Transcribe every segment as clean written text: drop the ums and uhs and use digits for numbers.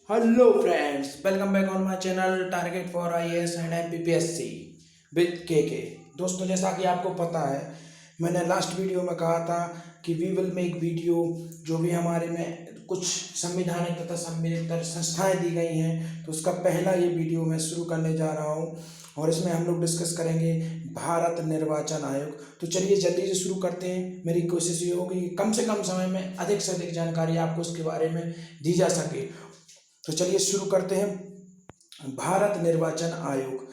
Hello friends, welcome back on my channel target for IAS and MPPSC with के। दोस्तों, जैसा कि आपको पता है, मैंने लास्ट वीडियो में कहा था कि वी विल मेक वीडियो जो भी हमारे में कुछ संविधानिक तथा सम्मिलित संस्थाएं दी गई हैं, तो उसका पहला ये वीडियो मैं शुरू करने जा रहा हूँ और इसमें हम लोग डिस्कस करेंगे भारत निर्वाचन आयोग। तो चलिए जल्दी से शुरू करते हैं। मेरी कोशिश ये होगी कि कम से कम समय में अधिक से अधिक जानकारी आपको उसके बारे में दी जा सके। तो चलिए शुरू करते हैं भारत निर्वाचन आयोग।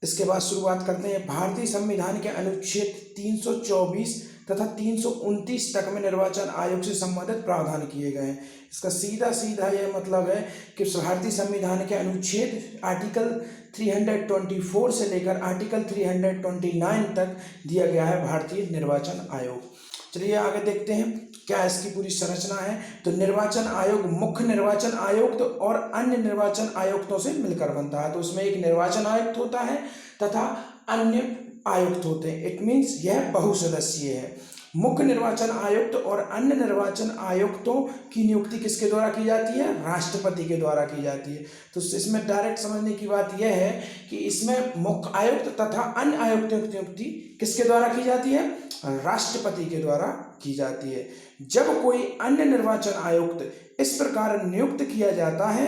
इसके बाद शुरुआत करते हैं भारतीय संविधान के अनुच्छेद 324 तथा 329 तक में निर्वाचन आयोग से संबंधित प्रावधान किए गए हैं। इसका सीधा सीधा यह मतलब है कि भारतीय संविधान के अनुच्छेद आर्टिकल 324 से लेकर आर्टिकल 329 तक दिया गया है भारतीय निर्वाचन आयोग। चलिए आगे देखते हैं क्या इसकी पूरी संरचना है। तो निर्वाचन आयोग मुख्य निर्वाचन आयुक्त और अन्य निर्वाचन आयुक्तों से मिलकर बनता है। तो उसमें एक निर्वाचन आयुक्त होता है तथा अन्य आयुक्त होते हैं। इट मीन्स यह बहुसदस्यीय है। मुख्य निर्वाचन आयुक्त और अन्य निर्वाचन आयुक्तों की नियुक्ति किसके द्वारा की जाती है? राष्ट्रपति के द्वारा की जाती है। तो इसमें डायरेक्ट समझने की बात यह है कि इसमें मुख्य आयुक्त तथा अन्य आयुक्तों की नियुक्ति किसके द्वारा की जाती है? राष्ट्रपति के द्वारा की जाती है। जब कोई अन्य निर्वाचन आयुक्त इस प्रकार नियुक्त किया जाता है,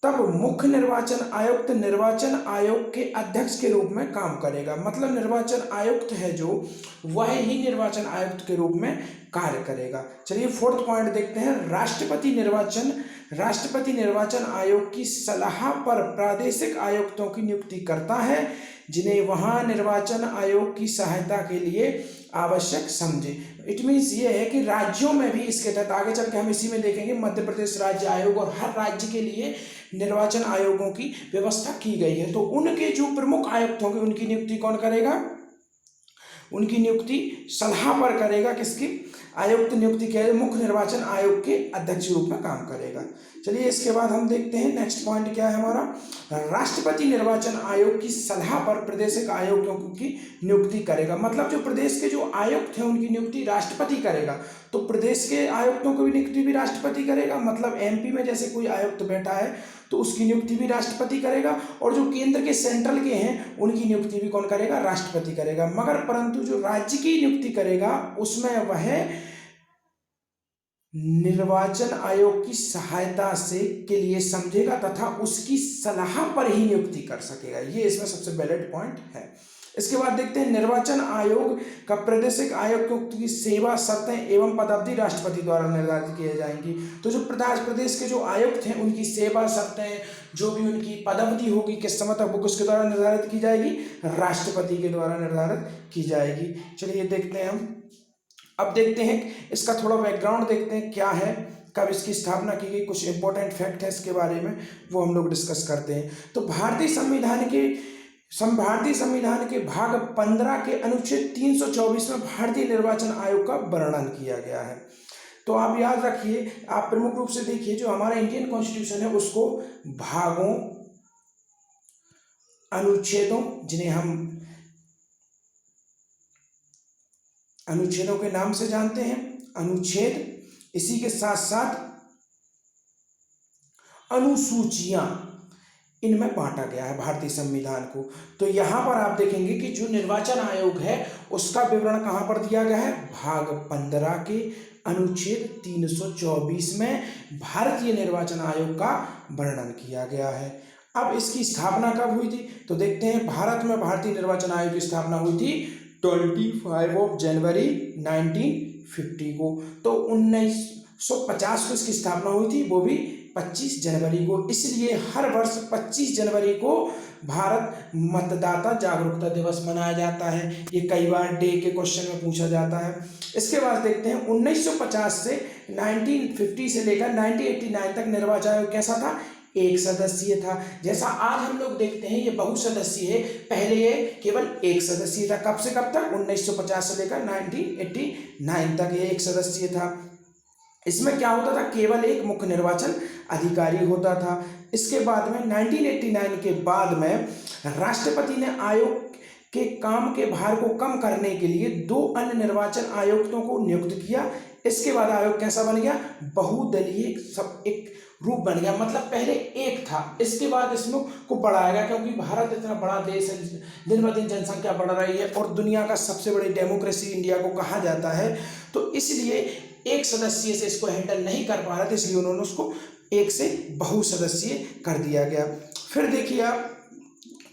तब मुख्य निर्वाचन आयुक्त निर्वाचन आयोग के अध्यक्ष के रूप में काम करेगा। मतलब निर्वाचन आयुक्त है जो, वह ही निर्वाचन आयुक्त के रूप में कार्य करेगा। चलिए फोर्थ पॉइंट देखते हैं। राष्ट्रपति निर्वाचन आयोग की सलाह पर प्रादेशिक आयुक्तों की नियुक्ति करता है, जिन्हें वहां निर्वाचन आयोग की सहायता के लिए आवश्यक समझे। इट मीन्स ये है कि राज्यों में भी इसके तहत, आगे चल के हम इसी में देखेंगे, मध्य प्रदेश राज्य आयोग और हर राज्य के लिए निर्वाचन आयोगों की व्यवस्था की गई है। तो उनके जो प्रमुख आयुक्त होंगे उनकी नियुक्ति कौन करेगा? उनकी नियुक्ति सलाह पर करेगा। किसकी? आयुक्त नियुक्ति किया है, मुख्य निर्वाचन आयोग के अध्यक्ष रूप में काम करेगा। चलिए इसके बाद हम देखते हैं नेक्स्ट पॉइंट क्या है हमारा। राष्ट्रपति निर्वाचन आयोग की सलाह पर प्रादेशिक आयुक्तों की नियुक्ति करेगा। मतलब जो प्रदेश के जो आयुक्त हैं उनकी नियुक्ति राष्ट्रपति करेगा। तो प्रदेश के आयुक्तों की नियुक्ति भी राष्ट्रपति करेगा। मतलब एमपी में जैसे कोई आयुक्त बैठा है तो उसकी नियुक्ति भी राष्ट्रपति करेगा, और जो केंद्र के सेंट्रल के हैं उनकी नियुक्ति भी कौन करेगा? राष्ट्रपति करेगा। मगर परंतु जो राज्य की नियुक्ति करेगा उसमें वह निर्वाचन आयोग की सहायता से के लिए समझेगा तथा उसकी सलाह पर ही नियुक्ति कर सकेगा। ये इसमें सबसे वैलिड पॉइंट है। इसके बाद देखते हैं निर्वाचन आयोग का प्रादेशिक आयुक्तों की सेवा शर्तें एवं पदावधि राष्ट्रपति द्वारा निर्धारित किए जाएंगी। तो जो प्रदेश के जो आयुक्त हैं उनकी सेवा शर्तें, जो भी उनकी पदावधि होगी किस समय तक, वो किसके द्वारा निर्धारित की जाएगी? राष्ट्रपति के द्वारा निर्धारित की जाएगी। चलिए देखते हैं हम। अब देखते हैं इसका थोड़ा बैकग्राउंड देखते हैं क्या है, कब इसकी स्थापना की गई, कुछ इंपॉर्टेंट फैक्ट है इसके बारे में, वो हम लोग डिस्कस करते हैं। तो भारतीय संविधान के भाग 15 के अनुच्छेद 324 में भारतीय निर्वाचन आयोग का वर्णन किया गया है। तो आप याद रखिए, आप प्रमुख रूप से देखिए, जो हमारा इंडियन कॉन्स्टिट्यूशन है उसको भागों, अनुच्छेदों, जिन्हें हम अनुच्छेदों के नाम से जानते हैं, अनुच्छेद, इसी के साथ साथ अनुसूचियां, इनमें बांटा गया है भारतीय संविधान को। तो यहां पर आप देखेंगे कि जो निर्वाचन आयोग है उसका विवरण कहां पर दिया गया है? भाग 15 के अनुच्छेद 324 में भारतीय निर्वाचन आयोग का वर्णन किया गया है। अब इसकी स्थापना कब हुई थी? तो देखते हैं। भारत में भारतीय निर्वाचन आयोग की स्थापना हुई थी 25 जनवरी 1950 को। तो 1950 को इसकी स्थापना हुई थी, वो भी 25 जनवरी को। इसलिए हर वर्ष 25 जनवरी को भारत मतदाता जागरूकता दिवस मनाया जाता है। ये कई बार डे के क्वेश्चन में पूछा जाता है। इसके बाद देखते हैं 1950 से 1950 से लेकर 1989 तक निर्वाचन आयोग कैसा था? एक सदस्यीय था। जैसा आज हम लोग देखते हैं ये बहुसदस्यीय है, पहले ये केवल एक सदस्यीय था। कब से कब तक? 1950 से लेकर 1989 तक ये एक सदस्यीय था। इसमें क्या होता था? केवल एक मुख्य निर्वाचन अधिकारी होता था। इसके बाद में 1989 के बाद में राष्ट्रपति ने आयोग के काम के भार को कम करने के लिए 2 अन्य निर्वाचन आयुक्तों को नियुक्त किया। इसके बाद आयोग कैसा बन गया, बहुदलीय सब एक रूप बन गया। मतलब पहले एक था, इसके बाद इसमें को बढ़ाया गया, क्योंकि भारत इतना बड़ा देश है, दिन ब दिन जनसंख्या बढ़ रही है और दुनिया का सबसे बड़ी डेमोक्रेसी इंडिया को कहा जाता है, तो इसलिए एक सदस्यीय से इसको हैंडल नहीं कर पा रहे थे, इसलिए उन्होंने उसको एक से बहुसदस्यीय कर दिया गया। फिर देखिए आप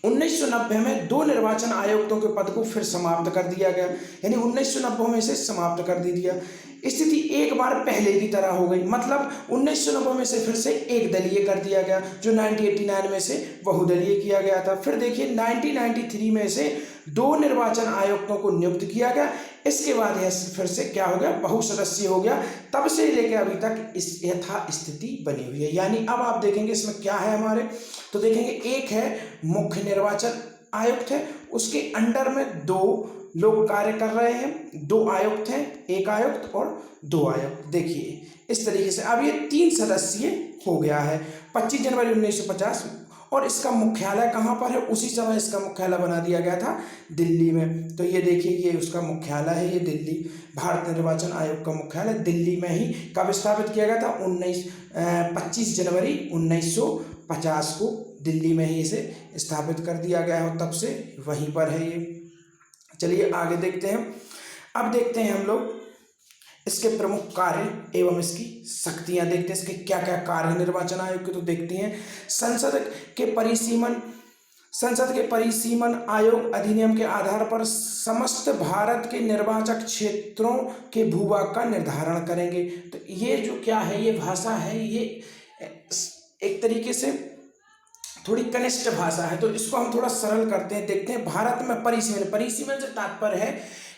1990 में 2 निर्वाचन आयुक्तों के पद को फिर समाप्त कर दिया गया, यानी 1990 में से समाप्त कर दिया। स्थिति एक बार पहले की तरह हो गई, मतलब 1990 में से फिर से एक दलीय कर दिया गया, जो 1989 में से बहुदलीय किया गया था। फिर देखिए 1993 में से 2 निर्वाचन आयुक्तों को नियुक्त किया गया, इसके बाद यह फिर से क्या हो गया, बहुसदस्यीय हो गया। तब से लेकर अभी तक इस यथा स्थिति बनी हुई है। यानी अब आप देखेंगे इसमें क्या है हमारे, तो देखेंगे एक है मुख्य निर्वाचन आयुक्त है, उसके अंडर में 2 लोग कार्य कर रहे हैं, 2 आयुक्त हैं, एक आयुक्त और 2 आयुक्त। देखिए इस तरीके से अब ये 3 सदस्यीय हो गया है। 25 जनवरी 1950 और इसका मुख्यालय कहाँ पर है, उसी समय इसका मुख्यालय बना दिया गया था दिल्ली में। तो ये देखिए ये उसका मुख्यालय है, ये दिल्ली, भारत निर्वाचन आयोग का मुख्यालय दिल्ली में ही कब स्थापित किया गया था, 25 जनवरी 1950 को दिल्ली में ही इसे स्थापित कर दिया गया है और तब से वहीं पर है ये। चलिए आगे देखते हैं। अब देखते हैं हम लोग इसके प्रमुख कार्य एवं इसकी शक्तियां देखते हैं, इसके क्या क्या कार्य निर्वाचन आयोग के, तो देखते हैं संसद के परिसीमन आयोग अधिनियम के आधार पर समस्त भारत के निर्वाचक क्षेत्रों के भूभाग का निर्धारण करेंगे। तो ये जो क्या है, ये भाषा है, ये एक तरीके से थोड़ी कनिष्ठ भाषा है, तो इसको हम थोड़ा सरल करते हैं। देखते हैं भारत में परिसीमन से तात्पर्य है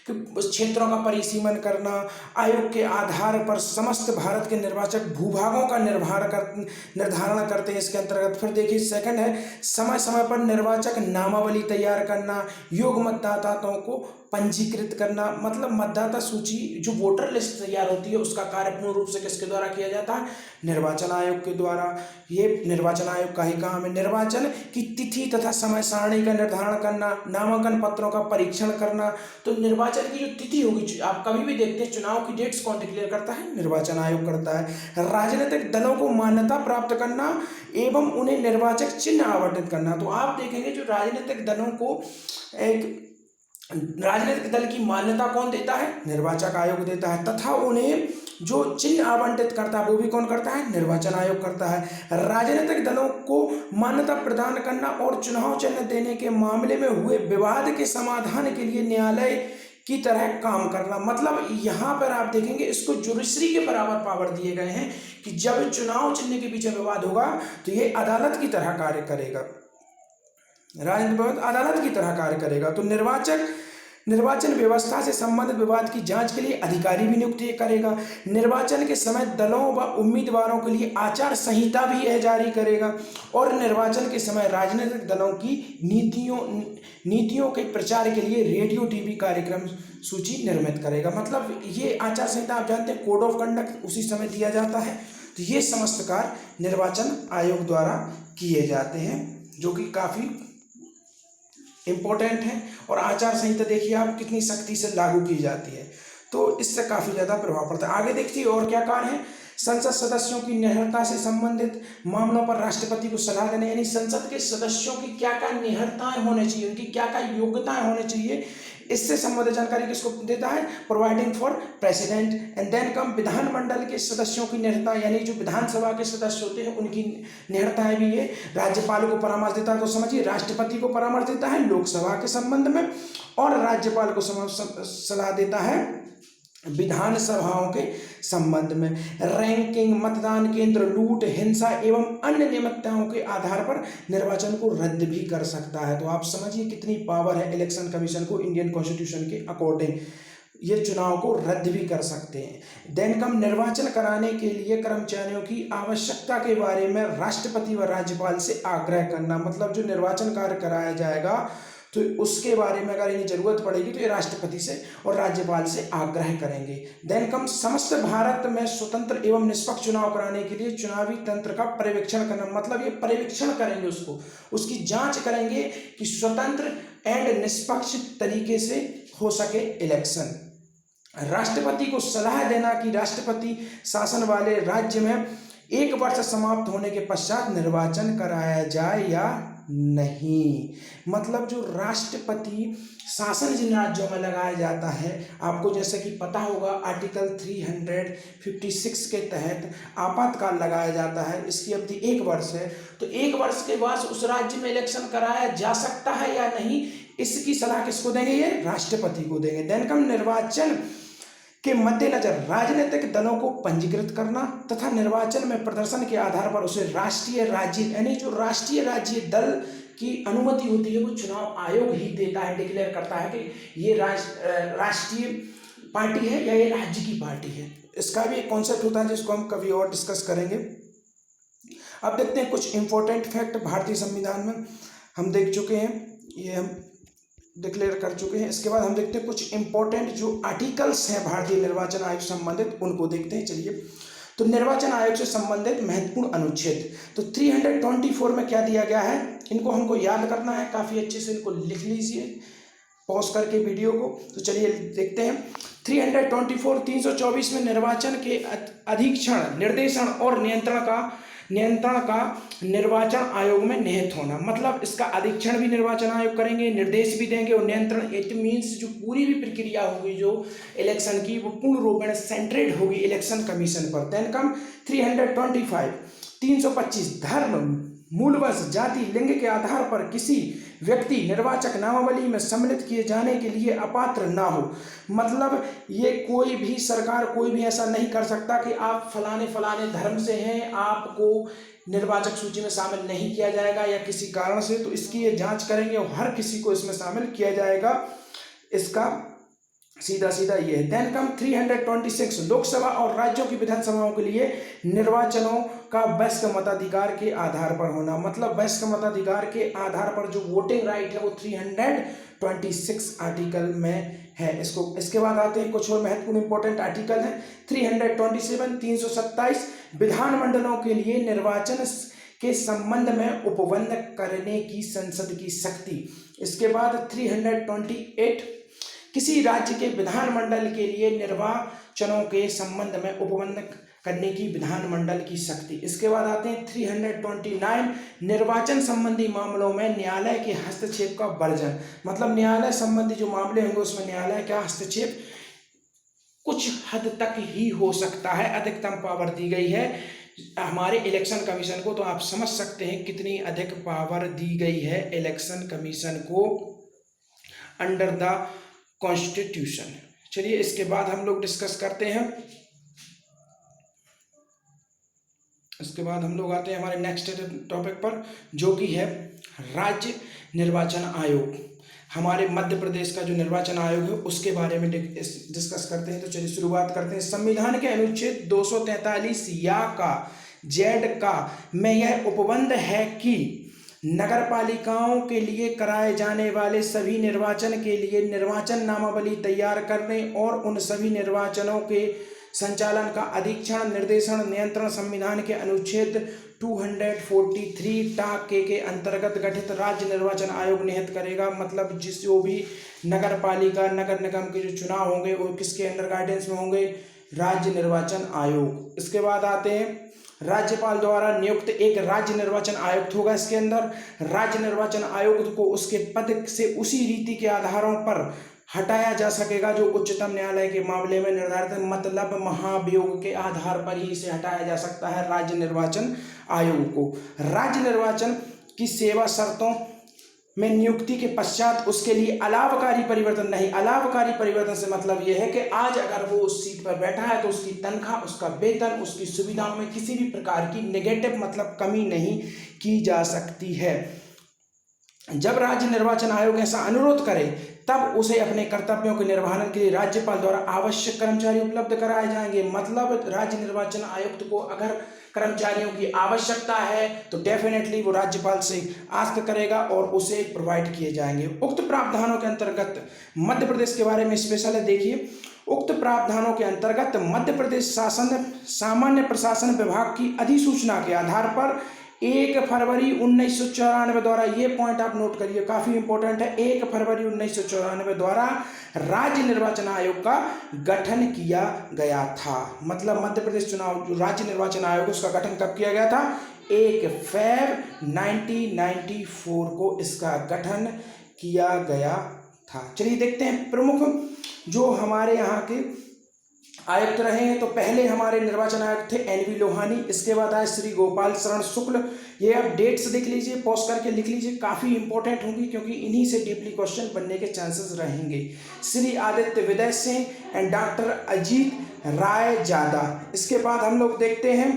कि उस क्षेत्रों का परिसीमन करना, आयोग के आधार पर समस्त भारत के निर्वाचक भूभागों का निर्धारण करते हैं इसके अंतर्गत। फिर देखिए सेकंड है समय समय पर निर्वाचक नामावली तैयार करना, योग्य मतदाताओं को पंजीकृत करना, मतलब मतदाता सूची जो वोटर लिस्ट तैयार होती है उसका कार्य पूर्ण रूप से किसके द्वारा किया जाता है, निर्वाचन आयोग के द्वारा। ये निर्वाचन आयोग का ही काम है। निर्वाचन की तिथि तथा समय सारणी का निर्धारण करना, नामांकन पत्रों का परीक्षण करना। तो निर्वाचन की जो तिथि होगी, आप कभी भी देखते हैं चुनाव की डेट्स कौन डिक्लेयर करता है, निर्वाचन आयोग करता है। राजनीतिक दलों को मान्यता प्राप्त करना एवं उन्हें निर्वाचक चिन्ह आवंटित करना। तो आप देखेंगे जो राजनीतिक दलों को एक राजनीतिक दल की मान्यता कौन देता है, निर्वाचक आयोग देता है, तथा उन्हें जो चिन्ह आवंटित करता है वो भी कौन करता है, निर्वाचन आयोग करता है। राजनीतिक दलों को मान्यता प्रदान करना और चुनाव चिन्ह देने के मामले में हुए विवाद के समाधान के लिए न्यायालय की तरह काम करना। मतलब यहाँ पर आप देखेंगे इसको जुडिशरी के बराबर पावर दिए गए हैं कि जब चुनाव चिन्ह के पीछे विवाद होगा तो ये अदालत की तरह कार्य करेगा, राजनीतिक अदालत की तरह कार्य करेगा। तो निर्वाचन व्यवस्था से संबंधित विवाद की जांच के लिए अधिकारी भी नियुक्त करेगा। निर्वाचन के समय दलों व उम्मीदवारों के लिए आचार संहिता भी यह जारी करेगा और निर्वाचन के समय राजनीतिक दलों की नीतियों के प्रचार के लिए रेडियो टीवी कार्यक्रम सूची निर्मित करेगा। मतलब ये आचार संहिता आप जानते हैं, कोड ऑफ कंडक्ट उसी समय दिया जाता है। तो ये समस्त कार्य निर्वाचन आयोग द्वारा किए जाते हैं, जो कि काफ़ी इम्पोर्टेंट है। और आचार संहिता देखिए आप कितनी सख्ती से लागू की जाती है, तो इससे काफ़ी ज़्यादा प्रभाव पड़ता है। आगे देखिए और क्या कार्य है, संसद सदस्यों की निहरता से संबंधित मामलों पर राष्ट्रपति को सलाह देने, यानी संसद के सदस्यों की क्या क्या निहरताएं होनी चाहिए, उनकी क्या क्या योग्यताएं होनी चाहिए, इससे संबंधित जानकारी किसको देता है, providing for president. And then come विधानमंडल के सदस्यों की निहरता, यानी जो विधानसभा के सदस्य होते हैं उनकी निहरताएं भी ये राज्यपाल को परामर्श देता है। तो समझिए राष्ट्रपति को परामर्श देता है लोकसभा के संबंध में और राज्यपाल को सलाह देता है विधानसभाओं के संबंध में। रैंकिंग, मतदान केंद्र, लूट, हिंसा एवं अन्य नियमितताओं के आधार पर निर्वाचन को रद्द भी कर सकता है। तो आप समझिए कितनी पावर है इलेक्शन कमीशन को, इंडियन कॉन्स्टिट्यूशन के अकॉर्डिंग ये चुनाव को रद्द भी कर सकते हैं। देन कम निर्वाचन कराने के लिए कर्मचारियों की आवश्यकता के बारे में राष्ट्रपति व राज्यपाल से आग्रह करना, मतलब जो निर्वाचन कार्य कराया जाएगा तो उसके बारे में अगर इन्हें जरूरत पड़ेगी तो ये राष्ट्रपति से और राज्यपाल से आग्रह करेंगे। देन कम समस्त भारत में स्वतंत्र एवं निष्पक्ष चुनाव कराने के लिए चुनावी तंत्र का पर्यवेक्षण करना, मतलब ये पर्यवेक्षण करेंगे, उसकी जांच करेंगे कि स्वतंत्र एंड निष्पक्ष तरीके से हो सके इलेक्शन। राष्ट्रपति को सलाह देना कि राष्ट्रपति शासन वाले राज्य में 1 वर्ष समाप्त होने के पश्चात निर्वाचन कराया जाए या नहीं। मतलब जो राष्ट्रपति शासन जिन राज्यों में लगाया जाता है, आपको जैसे कि पता होगा आर्टिकल 356 के तहत आपातकाल लगाया जाता है, इसकी अवधि 1 वर्ष है। तो 1 वर्ष के बाद उस राज्य में इलेक्शन कराया जा सकता है या नहीं, इसकी सलाह किसको देंगे? ये राष्ट्रपति को देंगे। देन निर्वाचन के मद्देनजर राजनीतिक दलों को पंजीकृत करना तथा निर्वाचन में प्रदर्शन के आधार पर उसे राष्ट्रीय राज्य, यानी जो राष्ट्रीय राज्य दल की अनुमति होती है वो चुनाव आयोग ही देता है, डिक्लेयर करता है कि ये राष्ट्रीय पार्टी है या ये राज्य की पार्टी है। इसका भी एक कॉन्सेप्ट होता है जिसको हम कभी और डिस्कस करेंगे। अब देखते हैं कुछ इंपॉर्टेंट फैक्ट भारतीय संविधान में हम देख चुके हैं, ये हम डिक्लेयर कर चुके हैं। इसके बाद हम देखते हैं कुछ इंपॉर्टेंट जो आर्टिकल्स हैं भारतीय निर्वाचन आयोग से संबंधित, उनको देखते हैं। चलिए, तो निर्वाचन आयोग से संबंधित महत्वपूर्ण अनुच्छेद, तो 324 में क्या दिया गया है, इनको हमको याद करना है, काफ़ी अच्छे से इनको लिख लीजिए पॉज करके वीडियो को। तो चलिए देखते हैं 324 324 में निर्वाचन के अधीक्षण, निर्देशन और नियंत्रण का निर्वाचन आयोग में निहित होना। मतलब इसका अधीक्षण भी निर्वाचन आयोग करेंगे, निर्देश भी देंगे और नियंत्रण, इट मीन्स जो पूरी भी प्रक्रिया होगी जो इलेक्शन की वो पूर्ण रूप में सेंट्रेड होगी इलेक्शन कमीशन पर। देन कम 325 325 धर्म, मूलवंश, जाति, लिंग के आधार पर किसी व्यक्ति निर्वाचक नामावली में सम्मिलित किए जाने के लिए अपात्र ना हो। मतलब ये कोई भी सरकार, कोई भी ऐसा नहीं कर सकता कि आप फलाने धर्म से हैं, आपको निर्वाचक सूची में शामिल नहीं किया जाएगा या किसी कारण से, तो इसकी ये जांच करेंगे और हर किसी को इसमें शामिल किया जाएगा। इसका सीधा ये है। देन कम 326 लोकसभा और राज्यों की विधानसभाओं के लिए निर्वाचनों का वयस्क मताधिकार के आधार पर होना। मतलब वयस्क मताधिकार के आधार पर जो वोटिंग राइट है वो 326 आर्टिकल में है। इसके बाद आते हैं कुछ और महत्वपूर्ण इंपॉर्टेंट आर्टिकल है। 327 327 विधानमंडलों के लिए निर्वाचन के संबंध में उपबंध करने की संसद की शक्ति। इसके बाद 328 किसी राज्य के विधानमंडल के लिए निर्वाचनों के संबंध में उपबंध करने की विधानमंडल की शक्ति। इसके बाद आते हैं 329 निर्वाचन संबंधी मामलों में न्यायालय के हस्तक्षेप का वर्जन। मतलब न्यायालय संबंधी जो मामले होंगे उसमें न्यायालय का हस्तक्षेप कुछ हद तक ही हो सकता है, अधिकतम पावर दी गई है हमारे इलेक्शन कमीशन को। तो आप समझ सकते हैं कितनी अधिक पावर दी गई है इलेक्शन कमीशन को अंडर द कॉन्स्टिट्यूशन। चलिए इसके बाद हम लोग डिस्कस करते हैं, इसके बाद हम लोग आते हैं हमारे नेक्स्ट टॉपिक पर, जो कि है राज्य निर्वाचन आयोग। हमारे मध्य प्रदेश का जो निर्वाचन आयोग है उसके बारे में डिस्कस करते हैं। तो चलिए शुरुआत करते हैं। संविधान के अनुच्छेद 243 या का जेड का में यह उपबंध है कि नगर पालिकाओं के लिए कराए जाने वाले सभी निर्वाचन के लिए निर्वाचन नामावली तैयार करने और उन सभी निर्वाचनों के संचालन का अधीक्षण, निर्देशन, नियंत्रण संविधान के अनुच्छेद 243 के अंतर्गत गठित राज्य निर्वाचन आयोग निहित करेगा। मतलब जो भी नगर पालिका, नगर निगम के जो चुनाव होंगे वो किसके अंडर गाइडेंस में होंगे? राज्य निर्वाचन आयोग। इसके बाद आते हैं राज्यपाल द्वारा नियुक्त एक राज्य निर्वाचन आयुक्त होगा। इसके अंदर राज्य निर्वाचन आयुक्त को उसके पद से उसी रीति के आधारों पर हटाया जा सकेगा जो उच्चतम न्यायालय के मामले में निर्धारित है। मतलब महाभियोग के आधार पर ही इसे हटाया जा सकता है राज्य निर्वाचन आयोग को। राज्य निर्वाचन की सेवा शर्तों में नियुक्ति के पश्चात उसके लिए अलाभकारी परिवर्तन नहीं। अलाभकारी परिवर्तन से मतलब यह है कि आज अगर वो उस सीट पर बैठा है तो उसकी तनख्वाह, उसका वेतन, उसकी सुविधाओं में किसी भी प्रकार की नेगेटिव मतलब कमी नहीं की जा सकती है। जब राज्य निर्वाचन आयोग ऐसा अनुरोध करे तब उसे अपने कर्तव्यों के निर्वहन के लिए राज्यपाल द्वारा आवश्यक कर्मचारी उपलब्ध कराए जाएंगे। मतलब राज्य निर्वाचन आयुक्त को अगर कर्मचारियों की आवश्यकता है तो डेफिनेटली वो राज्यपाल से आस्क करेगा और उसे प्रोवाइड किए जाएंगे। उक्त प्रावधानों के अंतर्गत मध्य प्रदेश के बारे में स्पेशल है, देखिए। उक्त प्रावधानों के अंतर्गत मध्य प्रदेश शासन सामान्य प्रशासन विभाग की अधिसूचना के आधार पर 1 फरवरी 1994 द्वारा, ये पॉइंट आप नोट करिए, काफी इंपॉर्टेंट है। 1 फरवरी 1994 द्वारा राज्य निर्वाचन आयोग का गठन किया गया था। मतलब मध्य प्रदेश चुनाव जो राज्य निर्वाचन आयोग, उसका गठन कब किया गया था? 1 फरवरी 1994 को इसका गठन किया गया था। चलिए देखते हैं प्रमुख जो हमारे यहाँ के आयुक्त रहे हैं। तो पहले हमारे निर्वाचन आयुक्त थे NV लोहानी, इसके बाद आए श्री गोपाल शरण शुक्ल। ये आप डेट्स लिख लीजिए, पॉज करके लिख लीजिए, काफ़ी इंपॉर्टेंट होंगी क्योंकि इन्हीं से डीपली क्वेश्चन बनने के चांसेस रहेंगे। श्री आदित्य विदय सिंह एंड डॉक्टर अजीत राय जादा। इसके बाद हम लोग देखते हैं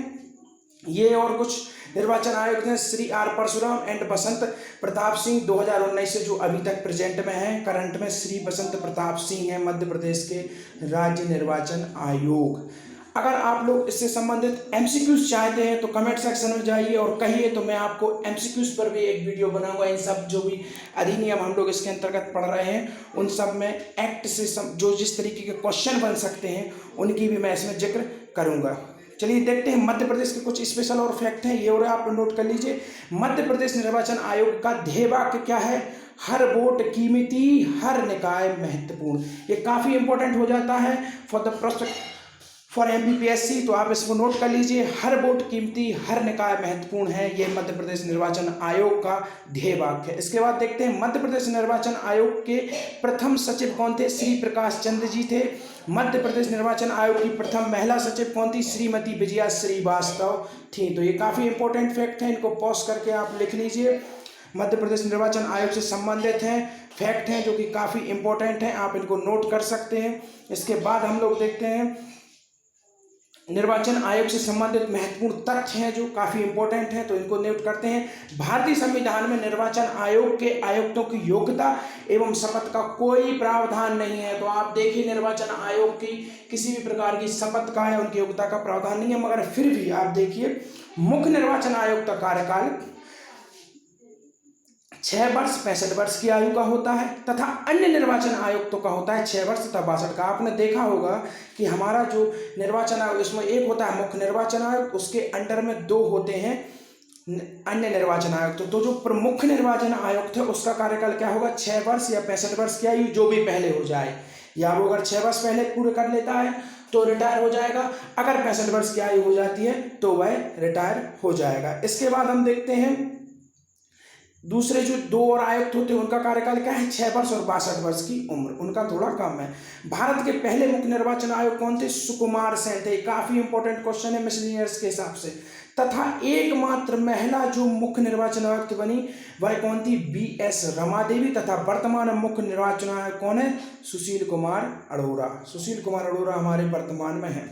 ये और कुछ निर्वाचन आयुक्त हैं, श्री R परशुराम एंड बसंत प्रताप सिंह 2019 से जो अभी तक प्रेजेंट में है, करंट में श्री बसंत प्रताप सिंह हैं मध्य प्रदेश के राज्य निर्वाचन आयोग। अगर आप लोग इससे संबंधित MCQs चाहते हैं तो कमेंट सेक्शन में जाइए और कहिए, तो मैं आपको MCQs पर भी एक वीडियो बनाऊंगा। इन सब जो भी अधिनियम हम लोग इसके अंतर्गत पढ़ रहे हैं उन सब में एक्ट से जो जिस तरीके के क्वेश्चन बन सकते हैं उनकी भी मैं इसमें जिक्र करूँगा। चलिए देखते हैं मध्य प्रदेश के कुछ स्पेशल और फैक्ट हैं, ये और आप नोट कर लीजिए। मध्य प्रदेश निर्वाचन आयोग का ध्येय वाक्य क्या है? हर वोट कीमती, हर निकाय महत्वपूर्ण। ये काफी इंपॉर्टेंट हो जाता है फॉर MPPSC, तो आप इसको नोट कर लीजिए। हर वोट कीमती, हर निकाय महत्वपूर्ण है, ये मध्य प्रदेश निर्वाचन आयोग का ध्येय वाक्य है। इसके बाद देखते हैं मध्य प्रदेश निर्वाचन आयोग के प्रथम सचिव कौन थे? श्री प्रकाश चंद्र जी थे। मध्य प्रदेश निर्वाचन आयोग की प्रथम महिला सचिव कौन थी? श्रीमती विजया श्रीवास्तव थी। तो ये काफी इंपॉर्टेंट फैक्ट है, इनको पॉज करके आप लिख लीजिए। मध्य प्रदेश निर्वाचन आयोग से संबंधित हैं, फैक्ट हैं जो कि काफी इंपॉर्टेंट हैं, आप इनको नोट कर सकते हैं। इसके बाद हम लोग देखते हैं निर्वाचन आयोग से संबंधित महत्वपूर्ण तथ्य हैं जो काफी इंपॉर्टेंट हैं, तो इनको नोट करते हैं। भारतीय संविधान में निर्वाचन आयोग के आयुक्तों की योग्यता एवं शपथ का कोई प्रावधान नहीं है। तो आप देखिए निर्वाचन आयोग की किसी भी प्रकार की शपथ का या उनकी योग्यता का प्रावधान नहीं है, मगर फिर भी आप देखिए मुख्य निर्वाचन आयोग का कार्यकाल 6 वर्ष 65 वर्ष की आयु का होता है तथा अन्य निर्वाचन आयुक्तों का होता है 6 वर्ष तथा 62 का। आपने देखा होगा कि हमारा जो निर्वाचन आयोग, इसमें एक होता है मुख्य निर्वाचन आयोग, उसके अंडर में 2 होते हैं अन्य निर्वाचन आयुक्त। तो जो प्रमुख निर्वाचन आयुक्त है उसका कार्यकाल क्या होगा? 6 वर्ष या 65 वर्ष की आयु, जो भी पहले हो जाए, या वो अगर 6 वर्ष पहले पूरे कर लेता है तो रिटायर हो जाएगा, अगर 65 वर्ष की आयु हो जाती है तो वह रिटायर हो जाएगा। इसके बाद हम देखते हैं दूसरे जो 2 और आयुक्त होते हैं उनका कार्यकाल क्या है? 6 वर्ष और 62 वर्ष की उम्र, उनका थोड़ा कम है। भारत के पहले मुख्य निर्वाचन आयोग कौन थे? सुकुमार सेन थे। काफी इंपॉर्टेंट क्वेश्चन है मिसलेनियस के हिसाब से। तथा एकमात्र महिला जो मुख्य निर्वाचन आयुक्त बनी वह कौन थी? BS रमा देवी। तथा वर्तमान मुख्य निर्वाचन आयुक्त कौन है? सुशील कुमार अरोड़ा। सुशील कुमार अरोड़ा हमारे वर्तमान में है।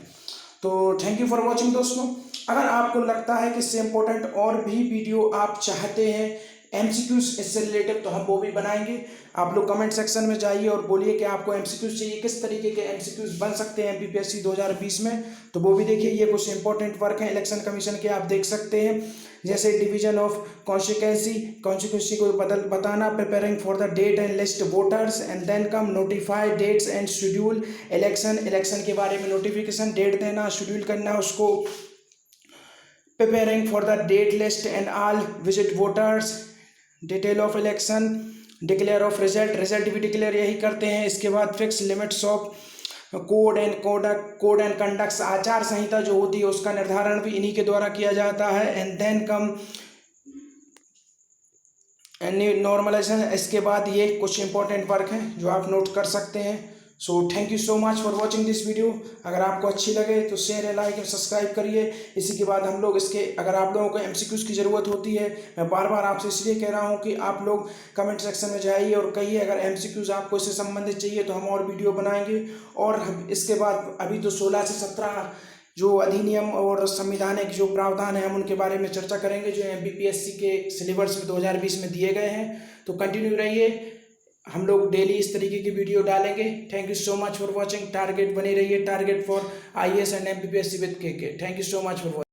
तो थैंक यू फॉर वॉचिंग दोस्तों। अगर आपको लगता है कि इससे इंपॉर्टेंट और भी वीडियो आप चाहते हैं MCQs इससे रिलेटेड, तो हम वो भी बनाएंगे। आप लोग कमेंट सेक्शन में जाइए और बोलिए कि आपको MCQs चाहिए, किस तरीके के MCQs बन सकते हैं MPPSC 2020 में, तो वो भी देखिए। ये कुछ इंपॉर्टेंट वर्क है इलेक्शन कमीशन के, आप देख सकते हैं, जैसे डिवीजन ऑफ कॉन्स्टिट्यूएंसी को बताना, preparing for the date and list voters and then come notify dates and schedule election के बारे में नोटिफिकेशन, डेट देना, शेड्यूल करना उसको, preparing for the date list and all visit voters, detail of election, declare of result भी declare यही करते हैं। इसके बाद fix limits of code and conducts, आचार संहिता जो होती है उसका निर्धारण भी इन्हीं के द्वारा किया जाता है। And then come normalization. इसके बाद ये कुछ इंपॉर्टेंट वर्क हैं जो आप नोट कर सकते हैं। So thank you so much for watching this video. अगर आपको अच्छी लगे तो शेयर, लाइक और सब्सक्राइब करिए। इसी के बाद हम लोग इसके, अगर आप लोगों को MCQs की ज़रूरत होती है, मैं बार बार आपसे इसलिए कह रहा हूँ कि आप लोग कमेंट सेक्शन में जाइए और कहिए अगर MCQs आपको इससे संबंधित चाहिए तो हम और वीडियो बनाएंगे। और इसके बाद अभी तो 16 से 17 जो अधिनियम और संवैधानिक जो प्रावधान है हम उनके बारे में चर्चा करेंगे जो MPPSC के सिलेबस में 2020 में दिए गए हैं। तो कंटिन्यू रहिए, हम लोग डेली इस तरीके की वीडियो डालेंगे। Thank you so much for watching. Target बनी रहिए, target for IAS and MPPSC with KK। Thank you so much for watching.